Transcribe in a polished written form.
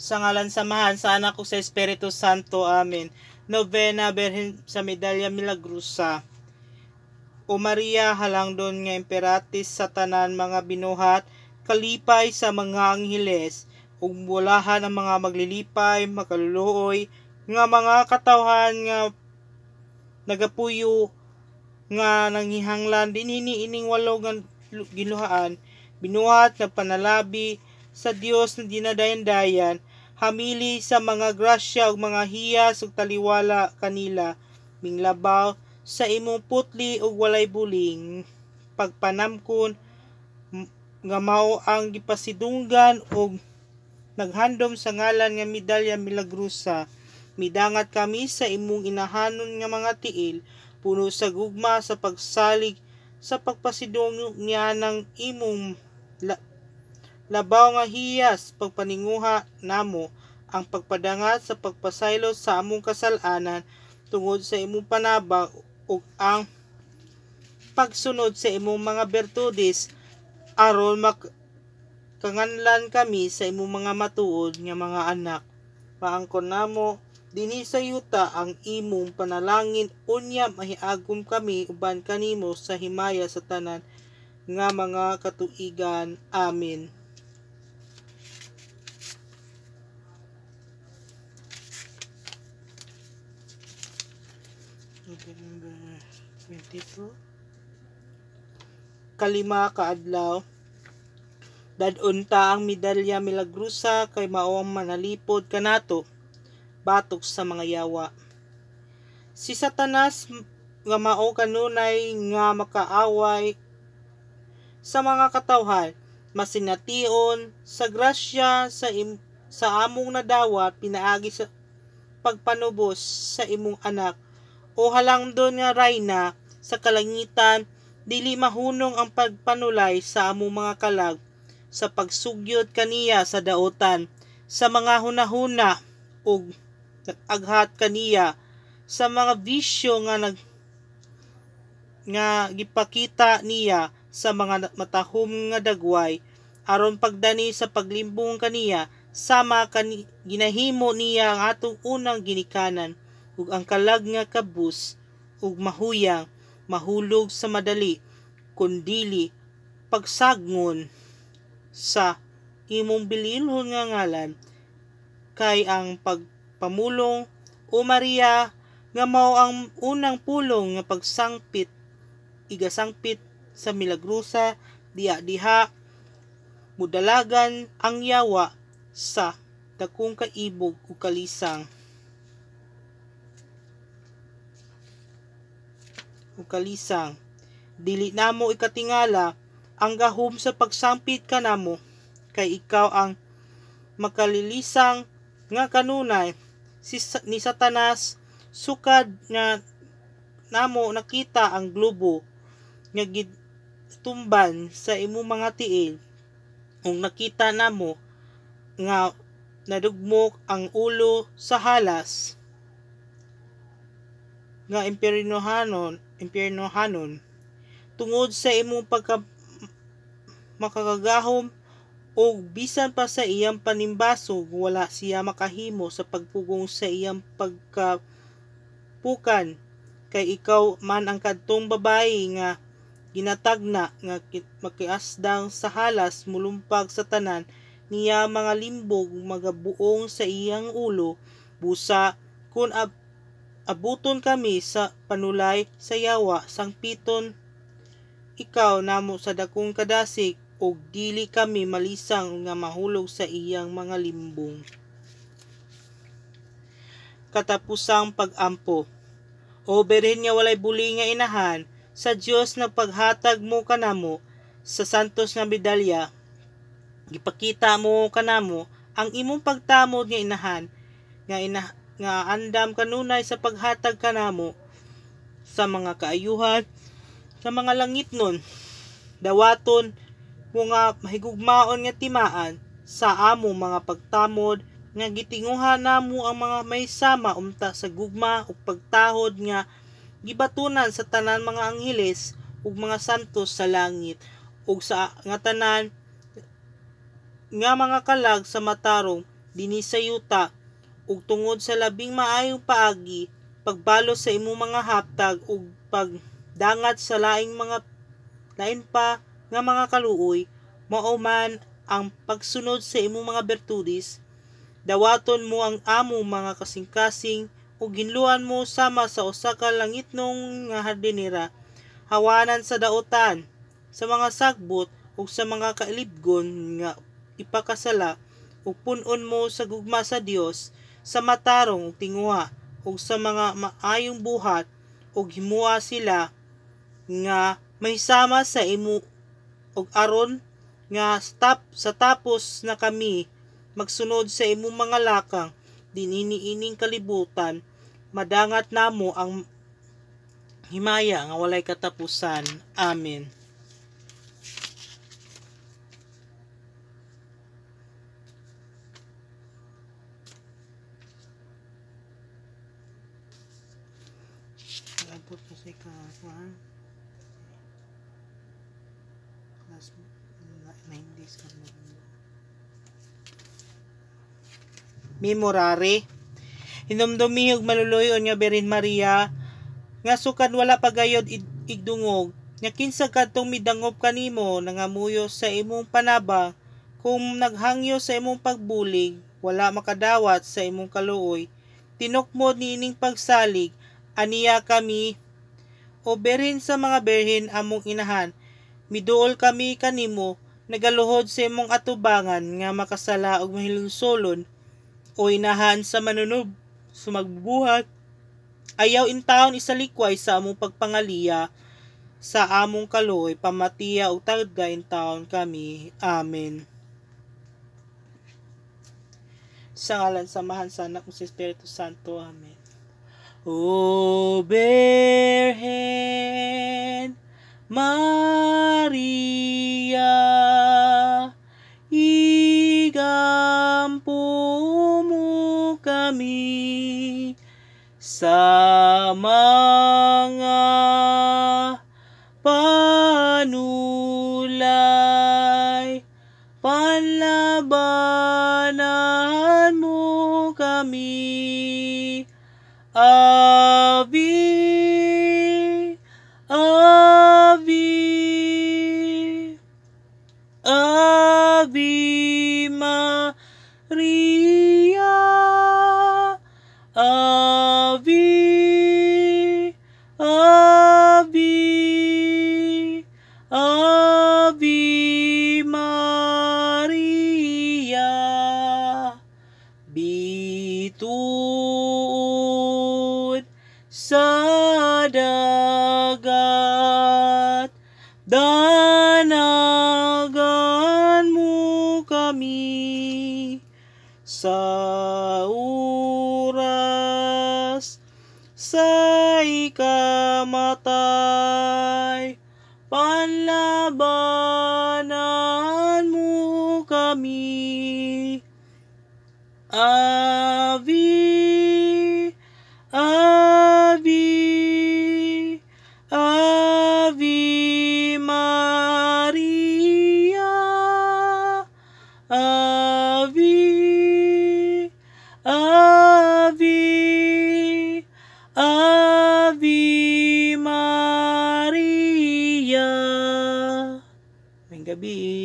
Sa ngalan samahan sa anak ko sa Espiritu Santo. Amen. Novena Birhen sa Medalya Milagrosa. O Maria, halangdon nga imperatis sa tanan mga binuhat, kalipay sa mga angheles, ug bulahan ang mga maglilipay, makaluluoy, nga mga katawhan nga nagapuyo, nga nanghihanglan dinhi ining walo nga giluhaan, binuhat nga panalabi sa Dios na dinadayan-dayan, hamili sa mga grasya ug mga hiyas ug taliwala kanila, minglabaw sa imong putli ug walay buling, pagpanamkon nga mao ang gipasidunggan ug naghandom sa ngalan nga Medalya Milagrosa. Midangat kami sa imong inahanon nga mga tiil, puno sa gugma sa pagsalig sa pagpasidong niya ng imong labaw nga hiyas, pagpaninguha namo ang pagpadangat sa pagpasaylo sa among kasalanan tungod sa imong panabang ug ang pagsunod sa imong mga bertudes, aron makanganlan kami sa imong mga matuod nga mga anak. Paangkon namo dinhi sa yuta ang imong panalangin, unya mahiagom kami uban kanimo sa himaya sa tanan nga mga katuigan. Amen. November 22. Kalima ka adlaw. Dadunta ang Medalya Milagrosa kay mao ang manalipod kanato batok sa mga yawa. Si Satanas nga mao kanunay nga makaaway sa mga katawhan, masination sa grasya sa among nadawat pinaagi sa pagpanubos sa imong anak, o halangdon nga rayna sa kalangitan, dili mahunong ang pagpanulay sa among mga kalag, sa pagsugyot kaniya sa daotan, sa mga hunahuna ug aghat kaniya sa mga bisyo nga gipakita niya sa mga matahom nga dagway, aron pagdani sa paglimbong kaniya sama ginahimo niya ang atong unang ginikanan, ug ang kalag nga kabus ug mahuyang mahulog sa madali, kundili pagsagmon sa imong bililhon nga ngalan, kay ang pagpamulong, o Maria, nga mao ang unang pulong nga igasangpit sa Milagrosa, diha mudalagan ang yawa sa dakong kaibog ug kalisang. Dili namo ikatingala ang gahom sa pagsangpit kanamo, kay ikaw ang makalilisang nga kanunay ni Satanas, sukad nga namo nakita ang globo nga gitumban sa imong mga tiil, ug nakita namo nga nadugmok ang ulo sa halas nga impyernohanon tungod sa imong makakagahom, o bisan pa sa iyang panimbasog wala siya makahimo sa pagpugong sa iyang pagkapukan, kay ikaw man ang kadtong babayi nga ginatagna nga makiasdang sa halas mulumpag sa tanan niya mga limbog magabuong sa iyang ulo, busa kun abuton kami sa panulay sa yawa, sangpiton ikaw namo sa dakong kadasig, og dili kami malisang nga mahulog sa iyang mga limbong. Katapusang pag-ampo. O Birhen nga walay buli nga inahan, sa Dios nagpaghatag mo kanamo sa santos nga medalya, gipakita mo kanamo ang imong pagtamod nga inahan, nga andam kanunay sa paghatag kanamo sa mga kaayuhan sa mga langitnon, dawaton mo nga mahigugmaon nga timaan sa among mga pagtamod, nga gitinguha namo ang mga maysama umta sa gugma ug pagtahod nga gibatunan sa tanan mga angheles ug mga santos sa langit, ug sa nga tanan nga mga kalag sa matarong dinhi sa yuta, ug tungod sa labing maayong paagi, pagbalo sa imong mga haptag ug pagdangat sa lain pa nga mga kaluoy, mao man ang pagsunod sa imong mga bertudis. Dawaton mo ang among mga kasing-kasing ug ginluan mo sama sa usa ka langitnong nga hardinera, hawanan sa daotan, sa mga sagbot ug sa mga kailibgon nga ipakasala, ug pun-on mo sa gugma sa Dios, sa matarong ug tinguha, ug sa mga maayong buhat, ug himuha sila nga mahisama sa imo, ug aron nga sa tapos na kami magsunod sa imong mga lakang dinhi ining kalibutan, madangat namo ang himaya nga walay katapusan. Amen. Abot kasi ka last 9 days ka mo. Memorare. Hinumdumi og maluluyon nga Birhen Maria, nga sukad wala pagayod igdungog, nga kinsa kadtong midangop kanimo nangamuyo sa imong panabang, kung naghangyo sa imong pagbulig, wala makadawat sa imong kaluoy, tinukmod niining pagsalig, aniya kami, o Birhen sa mga Birhen among inahan, miduol kami kanimo, nagaluhod sa imong atubangan nga makasala og mahilungsolon, o inahan sa manunub, sumagbuhat, ayaw intawon isalikway sa among pagpangaliya, sa among kaluoy, pamatiya ug tagda intawon kami. Amen. Sa ngalan sa Amahan, sa Anak ug sa Espiritu Santo. Amen. O Birhen Maria, igampo mo kami sa mga panulay, panlabanan mo kami. Ave, Ave, Ave Maria, Ave, Ave, Ave Maria, bituon sa dagat, danagan mo kami sa oras sa ikamatay, panlabanan mo kami. Ave, Ave, Ave Maria, Ave, Ave, Ave Maria. Ngayong gabi.